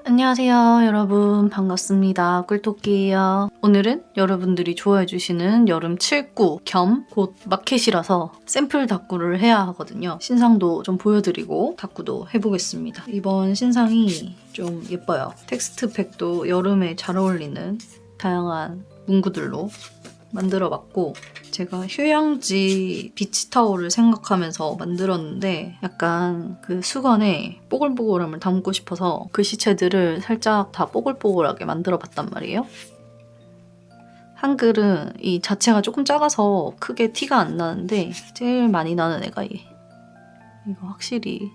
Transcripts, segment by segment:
안녕하세요 여러분, 반갑습니다. 꿀토끼예요. 오늘은 여러분들이 좋아해주시는 여름 칠구 겸 곧 마켓이라서 샘플 다꾸를 해야 하거든요. 신상도 좀 보여드리고 다꾸도 해보겠습니다. 이번 신상이 좀 예뻐요. 텍스트팩도 여름에 잘 어울리는 다양한 문구들로 만들어봤고, 제가 휴양지 비치타올을 생각하면서 만들었는데 약간 그 수건에 뽀글뽀글함을 담고 싶어서 글씨체들을 살짝 다 뽀글뽀글하게 만들어봤단 말이에요. 한글은 이 자체가 조금 작아서 크게 티가 안 나는데 제일 많이 나는 애가 얘. 이거 확실히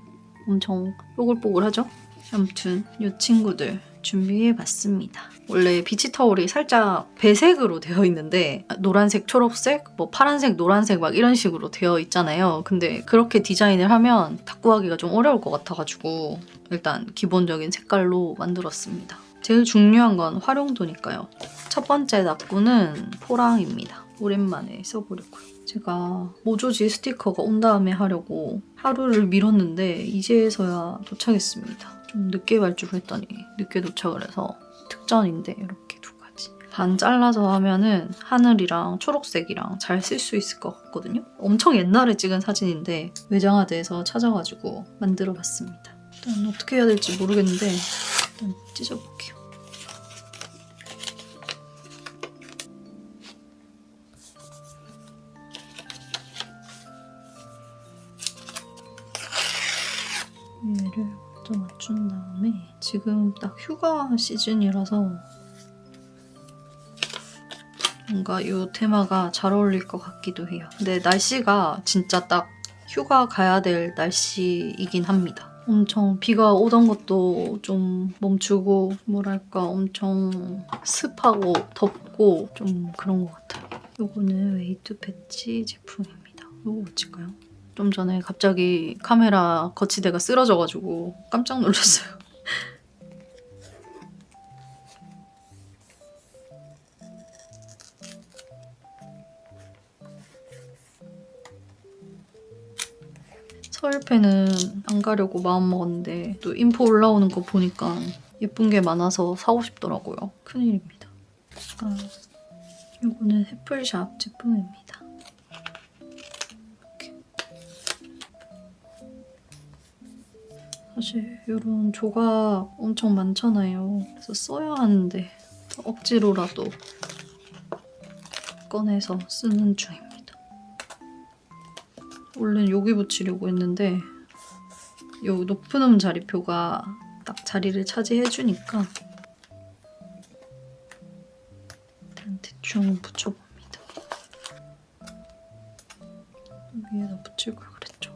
엄청 뽀글뽀글하죠? 아무튼 이 친구들 준비해봤습니다. 원래 비치타올이 살짝 배색으로 되어 있는데 노란색, 초록색, 뭐 파란색, 노란색 막 이런 식으로 되어 있잖아요. 근데 그렇게 디자인을 하면 다꾸하기가 좀 어려울 것 같아가지고 일단 기본적인 색깔로 만들었습니다. 제일 중요한 건 활용도니까요. 첫 번째 다꾸는 포랑입니다. 오랜만에 써보려고요. 제가 모조지 스티커가 온 다음에 하려고 하루를 미뤘는데 이제서야 도착했습니다. 좀 늦게 발주를 했더니 늦게 도착을 해서 특전인데 이렇게 두 가지. 반 잘라서 하면은 하늘이랑 초록색이랑 잘 쓸 수 있을 것 같거든요. 엄청 옛날에 찍은 사진인데 외장하드에서 찾아가지고 만들어봤습니다. 일단 어떻게 해야 될지 모르겠는데 일단 찢어볼게요. 얘를 먼저 맞춘 다음에 지금 딱 휴가 시즌이라서 뭔가 이 테마가 잘 어울릴 것 같기도 해요. 근데 날씨가 진짜 딱 휴가 가야 될 날씨이긴 합니다. 엄청 비가 오던 것도 좀 멈추고 뭐랄까 엄청 습하고 덥고 좀 그런 것 같아요. 요거는 웨이트 패치 제품입니다. 요거 어쩔까요? 좀 전에 갑자기 카메라 거치대가 쓰러져가지고 깜짝 놀랐어요. 서울패는 안 가려고 마음먹었는데 또 인포 올라오는 거 보니까 예쁜 게 많아서 사고 싶더라고요. 큰일입니다. 이거는 애플샵 제품입니다. 이렇게. 사실 이런 조각 엄청 많잖아요. 그래서 써야 하는데 억지로라도 꺼내서 쓰는 중입니다. 원래는 여기 붙이려고 했는데 이 높은 음 자리표가 딱 자리를 차지해주니까 일단 대충 붙여봅니다. 여기에다 붙일 걸 그랬죠.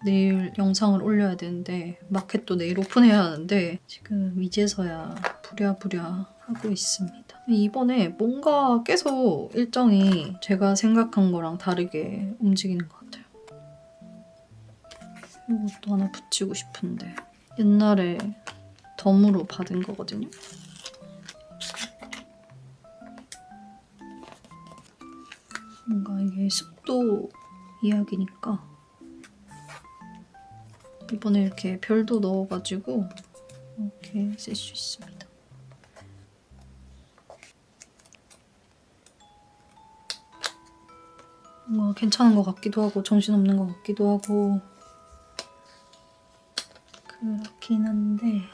내일 영상을 올려야 되는데 마켓도 내일 오픈해야 하는데 지금 이제서야 부랴부랴 하고 있습니다. 이번에 뭔가 계속 일정이 제가 생각한 거랑 다르게 움직이는 것 같아요. 이것도 하나 붙이고 싶은데 옛날에 덤으로 받은 거거든요. 뭔가 이게 습도 이야기니까 이번에 이렇게 별도 넣어가지고 이렇게 쓸 수 있습니다. 뭔가 괜찮은 것 같기도 하고 정신없는 것 같기도 하고 그렇긴 한데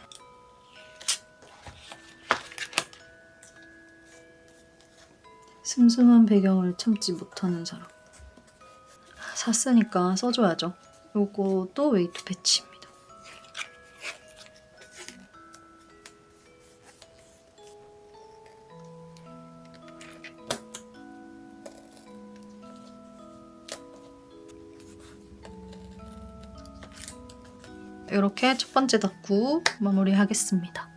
슴슴한 배경을 참지 못하는 사람. 샀으니까 써줘야죠. 요것도 웨이트 패치입니다. 이렇게 첫 번째 다꾸 마무리하겠습니다.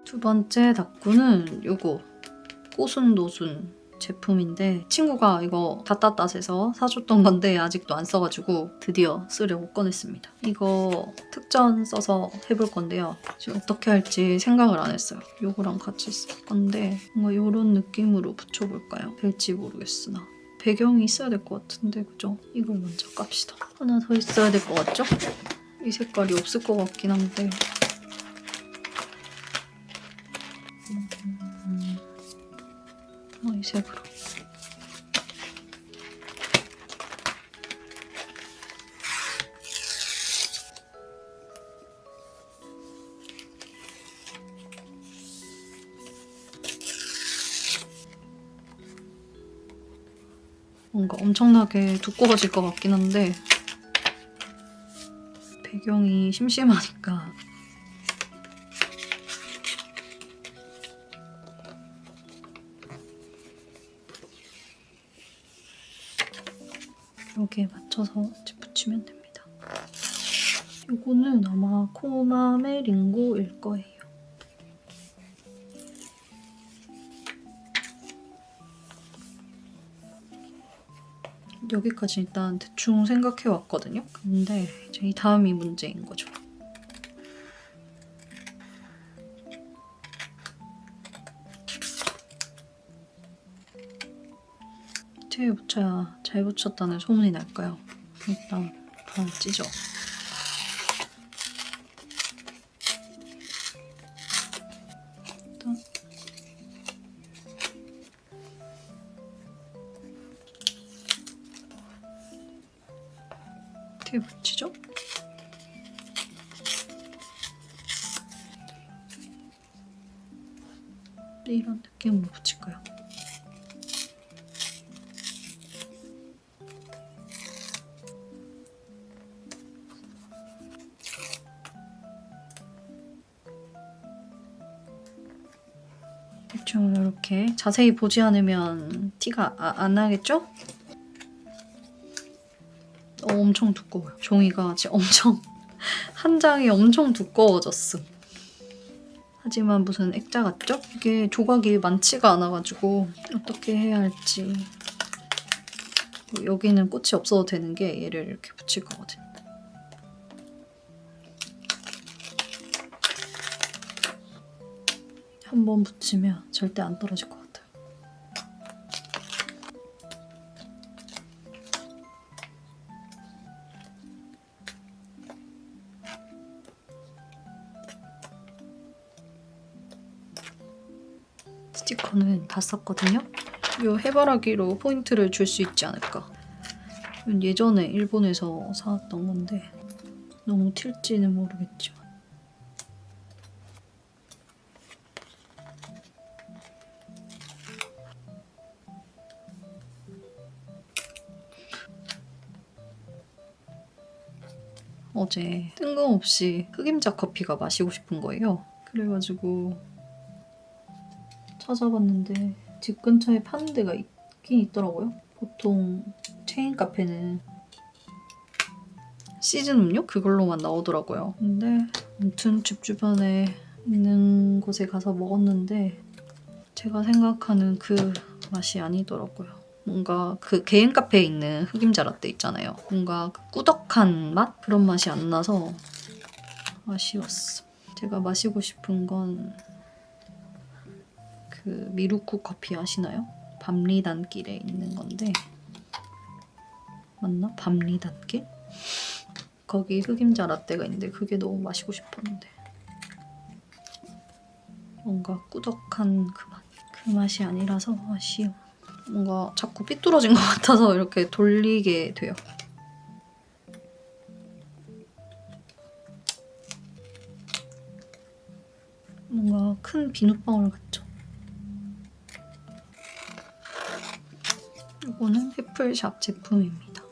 두 번째 다꾸는 요거 꼬순도순 제품인데 친구가 이거 닷닷닷에서 사줬던 건데 아직도 안 써가지고 드디어 쓰려고 꺼냈습니다. 이거 특전 써서 해볼 건데요. 지금 어떻게 할지 생각을 안 했어요. 요거랑 같이 쓸 건데 뭔가 이런 느낌으로 붙여볼까요? 될지 모르겠으나 배경이 있어야 될 것 같은데 그죠? 이걸 먼저 깝시다. 하나 더 있어야 될 것 같죠? 이 색깔이 없을 것 같긴 한데 이 색으로 뭔가 엄청나게 두꺼워질 것 같긴 한데 배경이 심심하니까 여기에 맞춰서 이제 붙이면 됩니다. 이거는 아마 코마메 링고일 거예요. 여기까지 일단 대충 생각해 왔거든요. 근데 이제 이 다음이 문제인 거죠. 어떻게 붙여야 잘 붙였다는 소문이 날까요? 일단 다 찢어. 일단 어떻게 붙이죠? 이런 느낌으로 붙일까요? 대충 이렇게 자세히 보지 않으면 티가 안 나겠죠? 엄청 두꺼워요. 종이가 지금 엄청 한 장이 엄청 두꺼워졌어. 하지만 무슨 액자 같죠? 이게 조각이 많지가 않아가지고 어떻게 해야 할지. 여기는 꽃이 없어도 되는 게 얘를 이렇게 붙일 거거든. 한번 붙이면 절대 안 떨어질 것 같아요. 스티커는 다 썼거든요. 이 해바라기로 포인트를 줄 수 있지 않을까. 이건 예전에 일본에서 사왔던 건데 너무 튈지는 모르겠지만 어제 뜬금없이 흑임자 커피가 마시고 싶은 거예요. 그래가지고 찾아봤는데 집 근처에 파는 데가 있긴 있더라고요. 보통 체인 카페는 시즌 음료? 그걸로만 나오더라고요. 근데 아무튼 집 주변에 있는 곳에 가서 먹었는데 제가 생각하는 그 맛이 아니더라고요. 뭔가 그 개인 카페에 있는 흑임자 라떼 있잖아요. 뭔가 그 꾸덕한 맛? 그런 맛이 안 나서 아쉬웠어. 제가 마시고 싶은 건 그 미루쿠 커피 아시나요? 밤리단길에 있는 건데 맞나? 밤리단길? 거기 흑임자 라떼가 있는데 그게 너무 마시고 싶었는데 뭔가 꾸덕한 그 맛. 그 맛이 아니라서 아쉬워. 뭔가 자꾸 삐뚤어진 것 같아서 이렇게 돌리게 돼요. 뭔가 큰 비눗방울 같죠? 이거는 해플샵 제품입니다.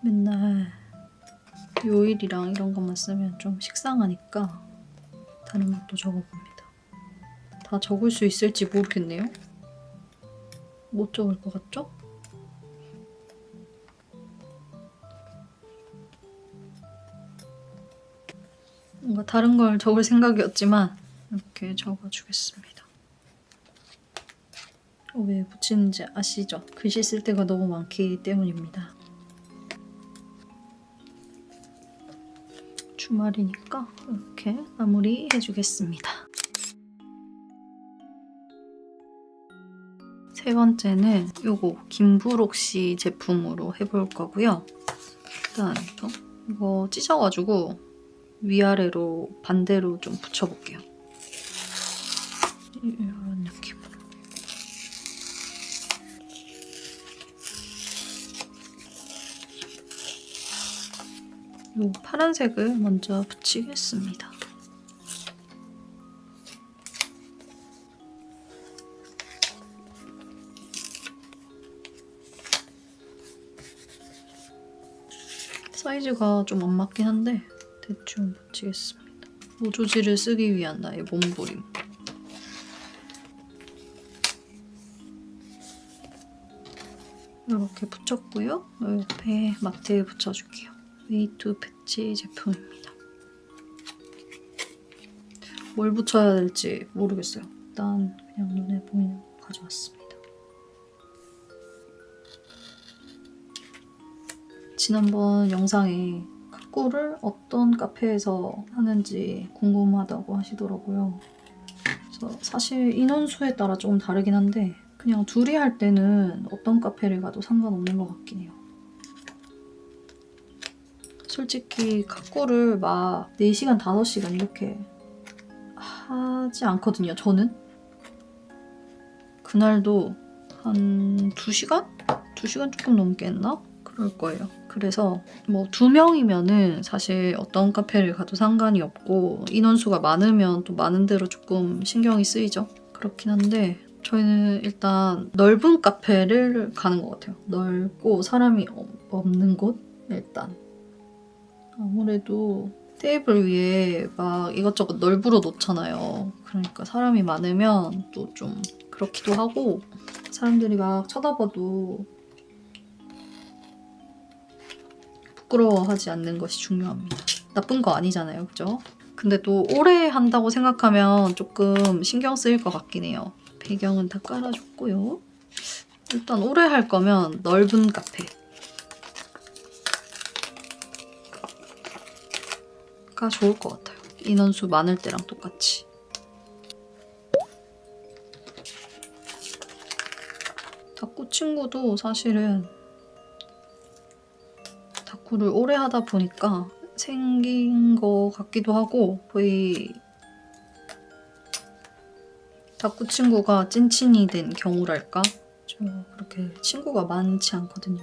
맨날 요일이랑 이런 것만 쓰면 좀 식상하니까 다른 것도 적어봅니다. 다 적을 수 있을지 모르겠네요. 못 적을 것 같죠? 뭔가 다른 걸 적을 생각이었지만 이렇게 적어주겠습니다. 왜 붙이는지 아시죠? 글씨 쓸 때가 너무 많기 때문입니다. 주말이니까 이렇게 마무리 해주겠습니다. 세 번째는 요거 김부록씨 제품으로 해볼 거고요. 일단 이거 찢어가지고 위아래로 반대로 좀 붙여볼게요. 이런 느낌으로. 요 파란색을 먼저 붙이겠습니다. 사이즈가 좀 안 맞긴 한데 대충 붙이겠습니다. 모조지를 쓰기 위한 나의 몸부림. 이렇게 붙였고요. 옆에 마트에 붙여줄게요. 웨이투 패치 제품입니다. 뭘 붙여야 될지 모르겠어요. 일단 그냥 눈에 보이는 거 가져왔습니다. 지난번 영상에 탁구를 어떤 카페에서 하는지 궁금하다고 하시더라고요. 그래서 사실 인원수에 따라 조금 다르긴 한데 그냥 둘이 할 때는 어떤 카페를 가도 상관없는 것 같긴 해요. 솔직히 탁구를 막 4시간, 5시간 이렇게 하지 않거든요, 저는. 그날도 한 2시간? 2시간 조금 넘게 했나? 그럴 거예요. 그래서 뭐 2명이면은 사실 어떤 카페를 가도 상관이 없고 인원수가 많으면 또 많은 대로 조금 신경이 쓰이죠. 그렇긴 한데 저희는 일단 넓은 카페를 가는 것 같아요. 넓고 사람이 없는 곳? 일단 아무래도 테이블 위에 막 이것저것 널브러 놓잖아요. 그러니까 사람이 많으면 또 좀 그렇기도 하고 사람들이 막 쳐다봐도 부끄러워하지 않는 것이 중요합니다. 나쁜 거 아니잖아요, 그죠? 근데 또 오래 한다고 생각하면 조금 신경 쓰일 것 같긴 해요. 배경은 다 깔아줬고요. 일단 오래 할 거면 넓은 카페가 좋을 것 같아요. 인원수 많을 때랑 똑같이. 탁구 친구도 사실은 탁구를 오래 하다 보니까 생긴 것 같기도 하고 거의 탁구 친구가 찐친이 된 경우랄까? 저 그렇게 친구가 많지 않거든요.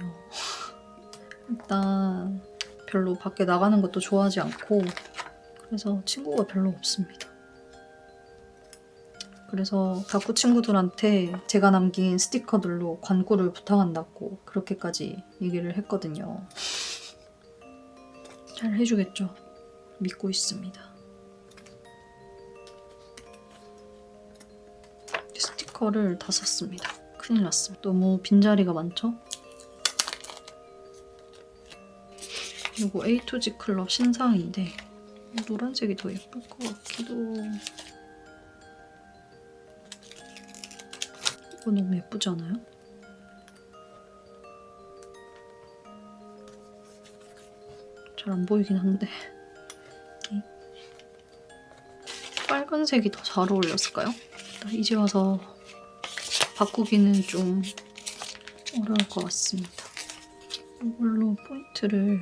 일단 별로 밖에 나가는 것도 좋아하지 않고 그래서 친구가 별로 없습니다. 그래서 탁구 친구들한테 제가 남긴 스티커들로 광고를 부탁한다고 그렇게까지 얘기를 했거든요. 잘 해주겠죠? 믿고 있습니다. 스티커를 다 썼습니다. 큰일 났습니다. 너무 빈자리가 많죠? 이거 A2G 클럽 신상인데 노란색이 더 예쁠 것 같기도. 이거 너무 예쁘지 않아요? 잘 안 보이긴 한데 빨간색이 더 잘 어울렸을까요? 이제 와서 바꾸기는 좀 어려울 것 같습니다. 이걸로 포인트를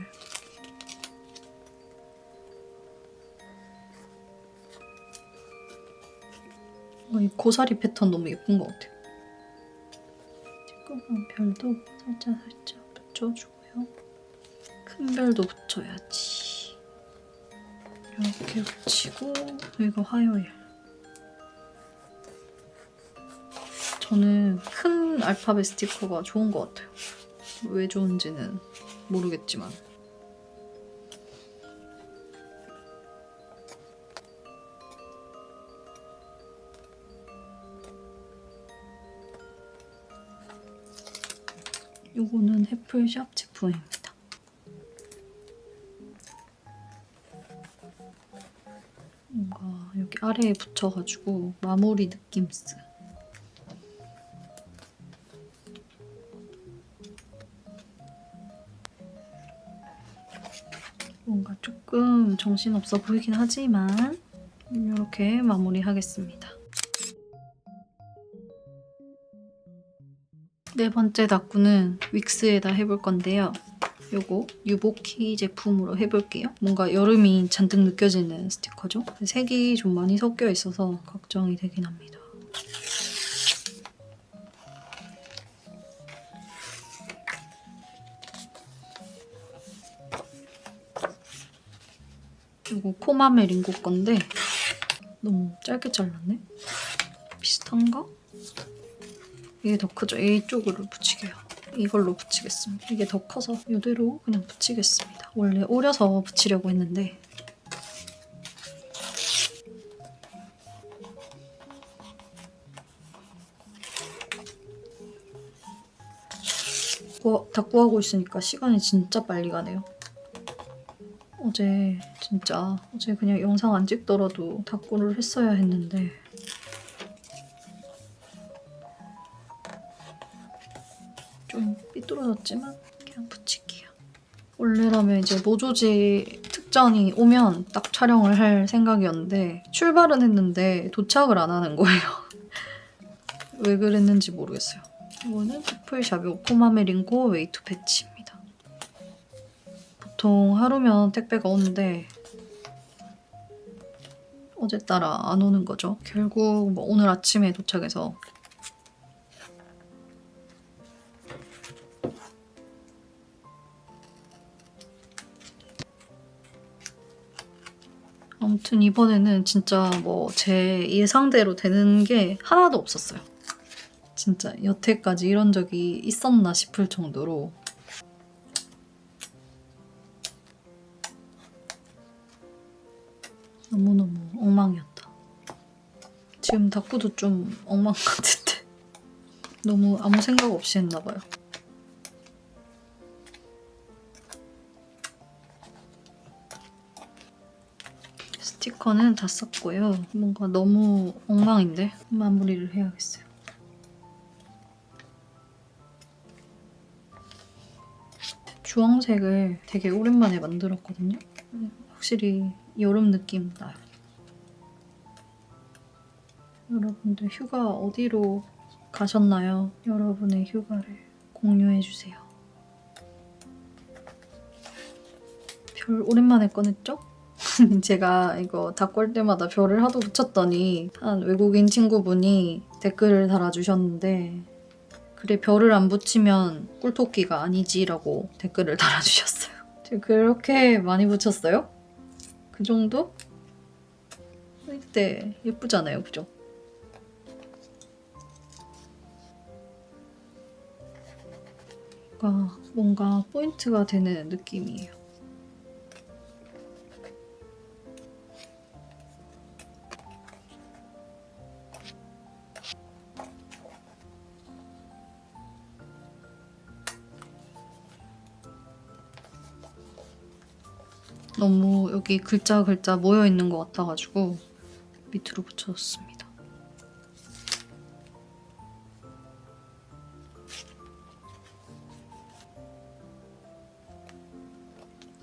이 고사리 패턴 너무 예쁜 것 같아요. 조그만 별도 살짝 붙여주고요. 큰 별도 붙여야지. 이렇게 붙이고 여기가 화요일. 저는 큰 알파벳 스티커가 좋은 것 같아요. 왜 좋은지는 모르겠지만. 요거는 해플샵 제품입니다. 뭔가 여기 아래에 붙여가지고 마무리 느낌스. 뭔가 조금 정신없어 보이긴 하지만 이렇게 마무리하겠습니다. 네 번째 다꾸는 윅스에다 해볼 건데요. 요거 유보키 제품으로 해볼게요. 뭔가 여름이 잔뜩 느껴지는 스티커죠. 색이 좀 많이 섞여 있어서 걱정이 되긴 합니다. 이거 코마메 링고 건데 너무 짧게 잘랐네? 비슷한가? 이게 더 크죠? 이쪽으로 붙이게요. 이걸로 붙이겠습니다. 이게 더 커서 이대로 그냥 붙이겠습니다. 원래 오려서 붙이려고 했는데 다꾸하고 있으니까 시간이 진짜 빨리 가네요. 어제 그냥 영상 안 찍더라도 다꾸를 했어야 했는데 좀 삐뚤어졌지만 그냥 붙일게요. 원래라면 이제 모조지 특전이 오면 딱 촬영을 할 생각이었는데 출발은 했는데 도착을 안 하는 거예요. 왜 그랬는지 모르겠어요. 이거는 투플샵이 코마메 링고 웨이트 패치입니다. 보통 하루면 택배가 오는데 어제 따라 안 오는 거죠. 결국 뭐 오늘 아침에 도착해서 아무튼 이번에는 진짜 뭐 제 예상대로 되는 게 하나도 없었어요. 진짜 여태까지 이런 적이 있었나 싶을 정도로 너무너무 엉망이었다. 지금 다꾸도 좀 엉망 같은데 너무 아무 생각 없이 했나 봐요. 스티커는 다 썼고요. 뭔가 너무 엉망인데 마무리를 해야겠어요. 주황색을 되게 오랜만에 만들었거든요. 확실히 여름 느낌 나요. 여러분들 휴가 어디로 가셨나요? 여러분의 휴가를 공유해주세요. 별 오랜만에 꺼냈죠? 제가 이거 다꾸 할 때마다 별을 하도 붙였더니 한 외국인 친구분이 댓글을 달아주셨는데 그래 별을 안 붙이면 꿀토끼가 아니지 라고 댓글을 달아주셨어요. 제가 그렇게 많이 붙였어요? 그 정도? 이때 예쁘잖아요, 그죠? 뭔가 포인트가 되는 느낌이에요. 너무 여기 글자 모여있는 것 같아가지고 밑으로 붙여줬습니다.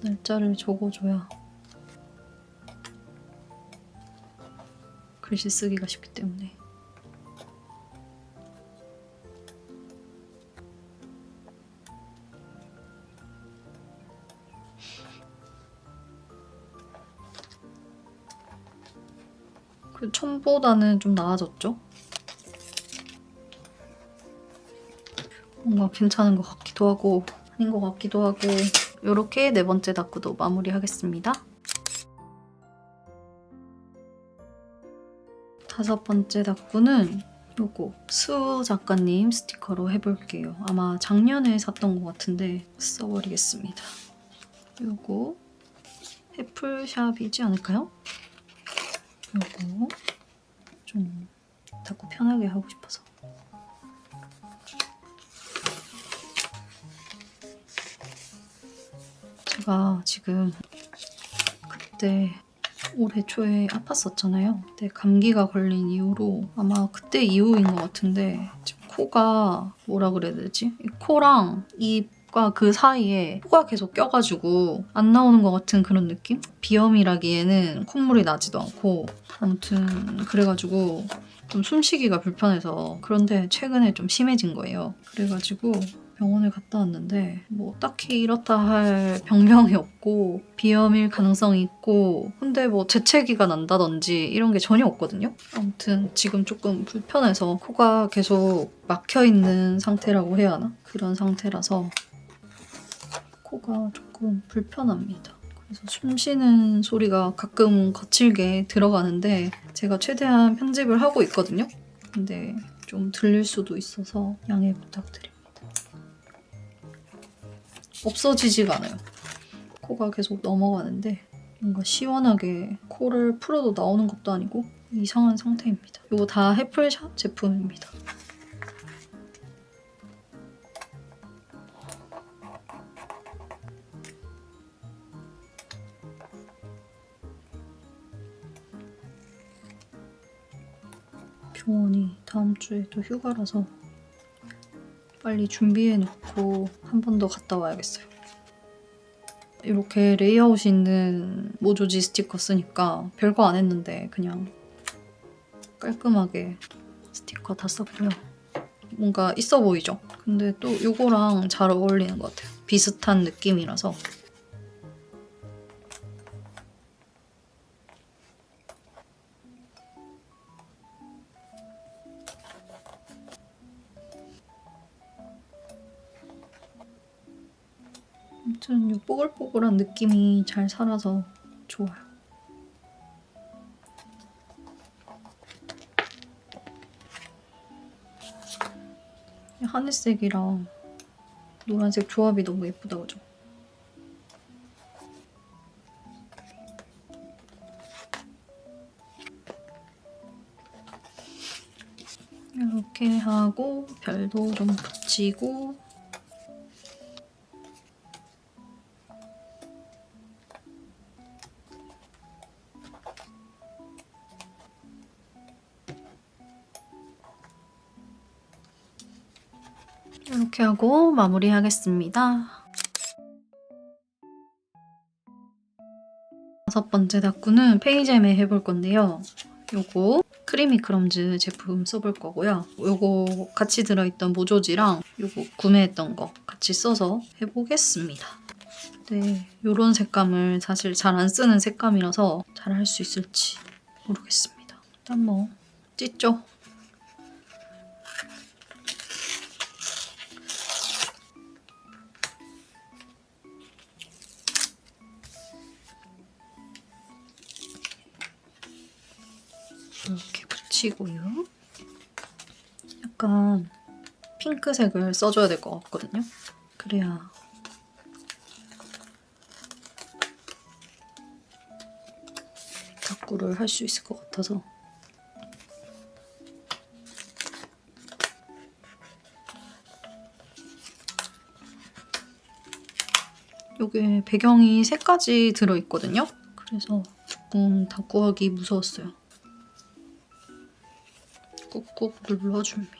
날짜를 적어줘야 글씨 쓰기가 쉽기 때문에. 그 처음보다는 좀 나아졌죠? 뭔가 괜찮은 것 같기도 하고 아닌 것 같기도 하고 이렇게 네 번째 다꾸도 마무리하겠습니다. 다섯 번째 다꾸는 요거 수 작가님 스티커로 해볼게요. 아마 작년에 샀던 것 같은데 써버리겠습니다. 요거 애플샵이지 않을까요? 요거 좀 다꾸 편하게 하고 싶어서 제가 지금 그때 올해 초에 아팠었잖아요. 그때 감기가 걸린 이후로 아마 그때 이후인 것 같은데 지금 코가 뭐라 그래야 되지? 이 코랑 입과 그 사이에 코가 계속 껴가지고 안 나오는 것 같은 그런 느낌? 비염이라기에는 콧물이 나지도 않고 아무튼 그래가지고 좀 숨쉬기가 불편해서 그런데 최근에 좀 심해진 거예요. 그래가지고 병원을 갔다 왔는데 뭐 딱히 이렇다 할 병명이 없고 비염일 가능성이 있고 근데 뭐 재채기가 난다든지 이런 게 전혀 없거든요. 아무튼 지금 조금 불편해서 코가 계속 막혀있는 상태라고 해야 하나? 그런 상태라서 코가 조금 불편합니다. 그래서 숨 쉬는 소리가 가끔 거칠게 들어가는데 제가 최대한 편집을 하고 있거든요. 근데 좀 들릴 수도 있어서 양해 부탁드립니다. 없어지지가 않아요. 코가 계속 넘어가는데 뭔가 시원하게 코를 풀어도 나오는 것도 아니고 이상한 상태입니다. 이거 다 해플샵 제품입니다. 병원이 다음 주에 또 휴가라서 빨리 준비해놓고 한 번 더 갔다 와야겠어요. 이렇게 레이아웃이 있는 모조지 스티커 쓰니까 별거 안 했는데 그냥 깔끔하게 스티커 다 썼고요. 뭔가 있어 보이죠? 근데 또 이거랑 잘 어울리는 것 같아요. 비슷한 느낌이라서. 아무튼 이 뽀글뽀글한 느낌이 잘 살아서 좋아요. 하늘색이랑 노란색 조합이 너무 예쁘다, 그죠? 이렇게 하고 별도 좀 붙이고 이렇게 하고 마무리하겠습니다. 5번째 다꾸는 페이젬에 해볼 건데요. 요거 크리미 크럼즈 제품 써볼 거고요. 요거 같이 들어있던 모조지랑 요거 구매했던 거 같이 써서 해보겠습니다. 네, 요런 색감을 사실 잘 안 쓰는 색감이라서 잘 할 수 있을지 모르겠습니다. 일단 뭐 찢죠? 이렇게 붙이고요. 약간 핑크색을 써줘야 될 것 같거든요. 그래야 다꾸를 할 수 있을 것 같아서. 여기에 배경이 3가지 들어있거든요. 그래서 조금 다꾸하기 무서웠어요. 꾹꾹 눌러줍니다.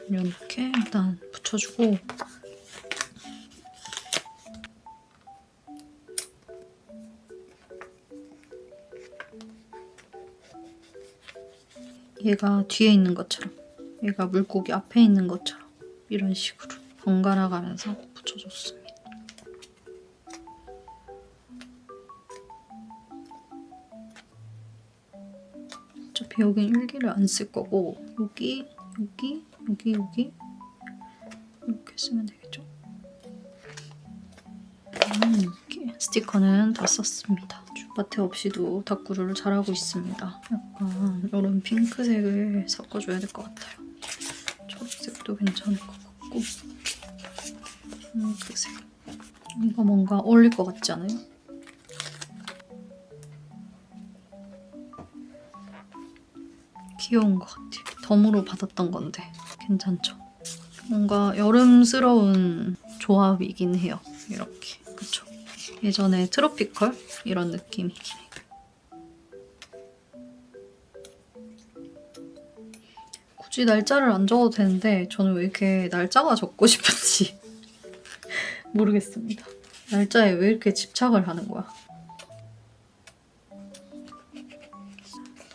이렇게 일단 붙여주고 얘가 뒤에 있는 것처럼 얘가 물고기 앞에 있는 것처럼 이런 식으로 번갈아 가면서 붙여줬습니다. 어차피 여긴 일기를 안 쓸 거고 여기 이렇게 쓰면 되겠죠? 이렇게 스티커는 다 썼습니다. 줌바테 없이도 다꾸를 잘하고 있습니다. 약간 이런 핑크색을 섞어줘야 될 것 같아요. 초록색도 괜찮을 것 같고 핑크색 이거 뭔가 어울릴 것 같지 않아요? 귀여운 것 같아요. 덤으로 받았던 건데 괜찮죠? 뭔가 여름스러운 조합이긴 해요. 이렇게. 그쵸? 예전에 트로피컬? 이런 느낌이긴 해요. 굳이 날짜를 안 적어도 되는데 저는 왜 이렇게 날짜가 적고 싶은지 모르겠습니다. 날짜에 왜 이렇게 집착을 하는 거야?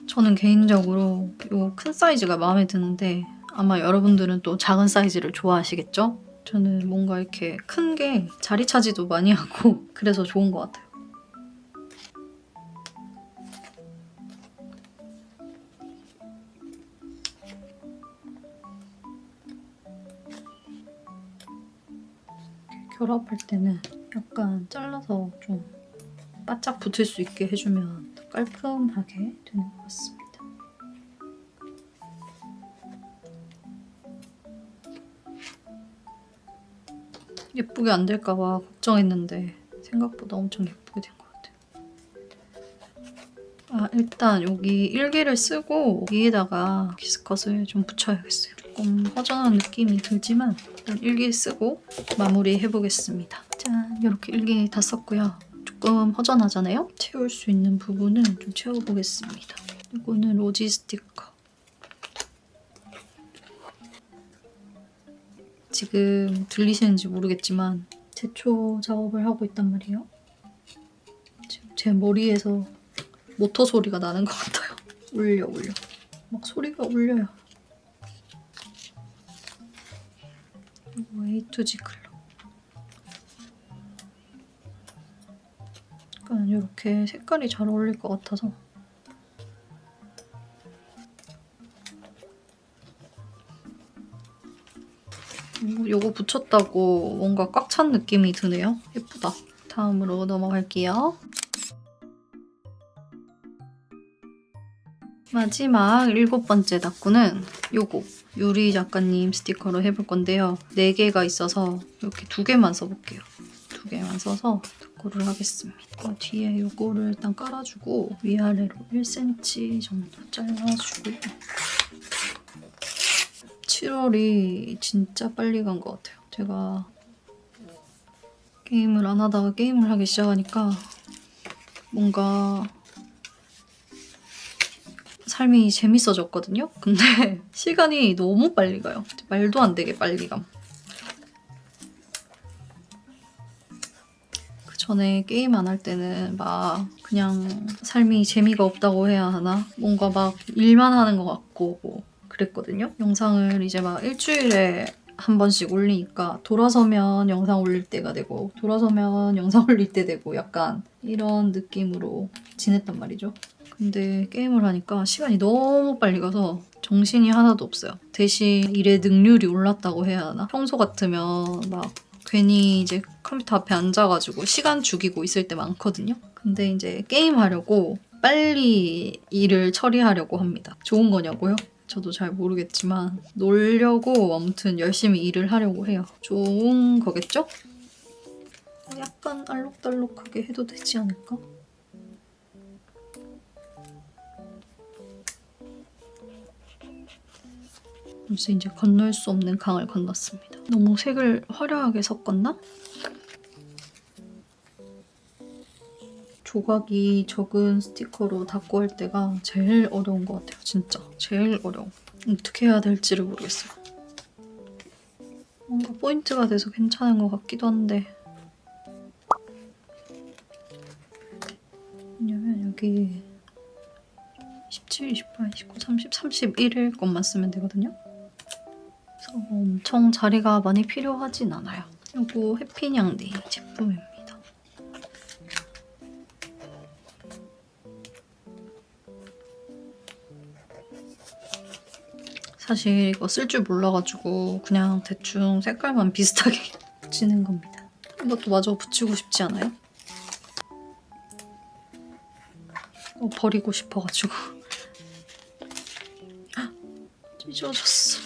저는 개인적으로 이 큰 사이즈가 마음에 드는데 아마 여러분들은 또 작은 사이즈를 좋아하시겠죠? 저는 뭔가 이렇게 큰 게 자리 차지도 많이 하고 그래서 좋은 것 같아요. 결합할 때는 약간 잘라서 좀 바짝 붙을 수 있게 해주면 더 깔끔하게 되는 것 같습니다. 예쁘게 안 될까봐 걱정했는데 생각보다 엄청 예쁘게 된 것 같아요. 아, 일단 여기 일기를 쓰고 위에다가 키스컷을 좀 붙여야겠어요. 조금 허전한 느낌이 들지만 일단 일기 쓰고 마무리 해보겠습니다. 짠! 이렇게 일기 다 썼고요. 조금 허전하잖아요? 채울 수 있는 부분은 좀 채워보겠습니다. 이거는 로지 스티커. 지금 들리시는지 모르겠지만 제초 작업을 하고 있단 말이에요. 지금 제 머리에서 모터 소리가 나는 것 같아요. 울려. 막 소리가 울려요. 이거 A2G 클럽. 약간 이렇게 색깔이 잘 어울릴 것 같아서 요거 붙였다고 뭔가 꽉 찬 느낌이 드네요. 예쁘다. 다음으로 넘어갈게요. 마지막 7번째 닦구는 요거 유리 작가님 스티커로 해볼 건데요. 4개가 있어서 이렇게 2개만 써볼게요. 2개만 써서 닦구를 하겠습니다. 뒤에 요거를 일단 깔아주고 위아래로 1cm 정도 잘라주고 7월이 진짜 빨리 간 것 같아요. 제가 게임을 안 하다가 게임을 하기 시작하니까 뭔가 삶이 재밌어졌거든요? 근데 시간이 너무 빨리 가요. 말도 안 되게 빨리 감. 그 전에 게임 안 할 때는 막 그냥 삶이 재미가 없다고 해야 하나? 뭔가 막 일만 하는 것 같고 그랬거든요? 영상을 이제 막 일주일에 한 번씩 올리니까 돌아서면 영상 올릴 때가 되고 돌아서면 영상 올릴 때 되고 약간 이런 느낌으로 지냈단 말이죠. 근데 게임을 하니까 시간이 너무 빨리 가서 정신이 하나도 없어요. 대신 일의 능률이 올랐다고 해야 하나? 평소 같으면 막 괜히 이제 컴퓨터 앞에 앉아가지고 시간 죽이고 있을 때 많거든요. 근데 이제 게임하려고 빨리 일을 처리하려고 합니다. 좋은 거냐고요? 저도 잘 모르겠지만 놀려고 아무튼 열심히 일을 하려고 해요. 좋은 거겠죠? 약간 알록달록하게 해도 되지 않을까? 벌써 이제 건널 수 없는 강을 건넜습니다. 너무 색을 화려하게 섞었나? 조각이 적은 스티커로 닦고 할 때가 제일 어려운 것 같아요. 진짜 제일 어려워. 어떻게 해야 될지를 모르겠어요. 뭔가 포인트가 돼서 괜찮은 것 같기도 한데 왜냐면 여기 17, 28, 19, 30, 31일 것만 쓰면 되거든요. 그래서 엄청 자리가 많이 필요하진 않아요. 이거 해피냥디 제품입니다. 사실 이거 쓸 줄 몰라가지고 그냥 대충 색깔만 비슷하게 붙이는 겁니다. 이것도 마저 붙이고 싶지 않아요? 버리고 싶어가지고 찢어졌어.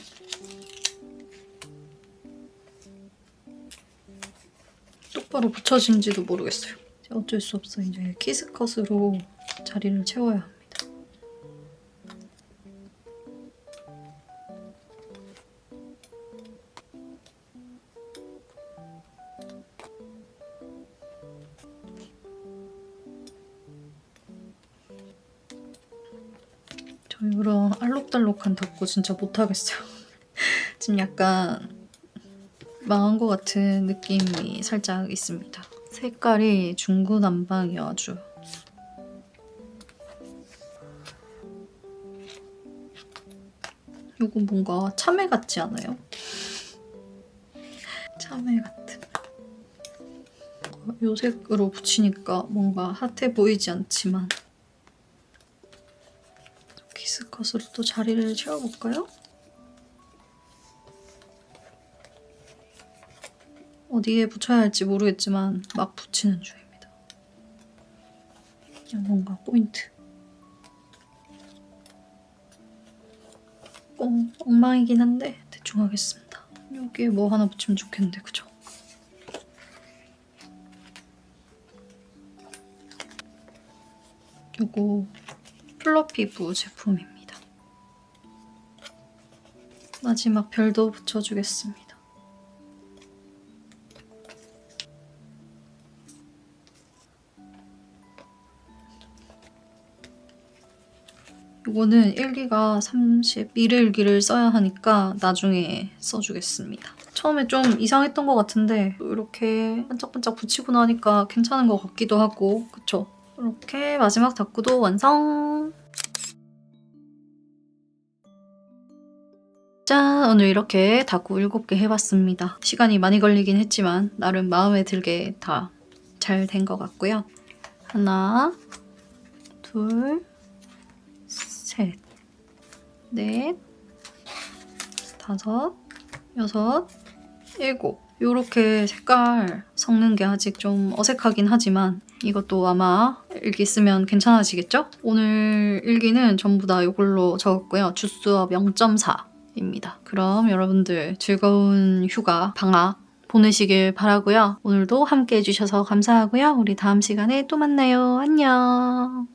똑바로 붙여진지도 모르겠어요. 어쩔 수 없어. 이제 키스컷으로 자리를 채워야 합니다. 저 이런 알록달록한 닦고 진짜 못하겠어요. 지금 약간 망한 것 같은 느낌이 살짝 있습니다. 색깔이 중구난방이요, 아주. 이거 뭔가 참외 같지 않아요? 참외 같은. 이 색으로 붙이니까 뭔가 핫해 보이지 않지만 키스컷으로 또 자리를 채워볼까요? 어디에 붙여야 할지 모르겠지만 막 붙이는 중입니다. 그냥 뭔가 포인트. 엉망이긴 한데 대충 하겠습니다. 여기에 뭐 하나 붙이면 좋겠는데, 그죠? 요거 플러피부 제품입니다. 마지막 별도 붙여주겠습니다. 이거는 일기가 31일 일기를 써야 하니까 나중에 써주겠습니다. 처음에 좀 이상했던 것 같은데 이렇게 반짝반짝 붙이고 나니까 괜찮은 것 같기도 하고, 그쵸? 이렇게 마지막 닦고도 완성! 짠! 오늘 이렇게 닦고 7개 해봤습니다. 시간이 많이 걸리긴 했지만 나름 마음에 들게 다 잘 된 것 같고요. 하나, 둘, 셋, 넷, 다섯, 여섯, 일곱. 요렇게 색깔 섞는 게 아직 좀 어색하긴 하지만 이것도 아마 일기 쓰면 괜찮아지겠죠? 오늘 일기는 전부 다 이걸로 적었고요. 주수업 0.4입니다. 그럼 여러분들 즐거운 휴가, 방학 보내시길 바라고요. 오늘도 함께 해주셔서 감사하고요. 우리 다음 시간에 또 만나요. 안녕.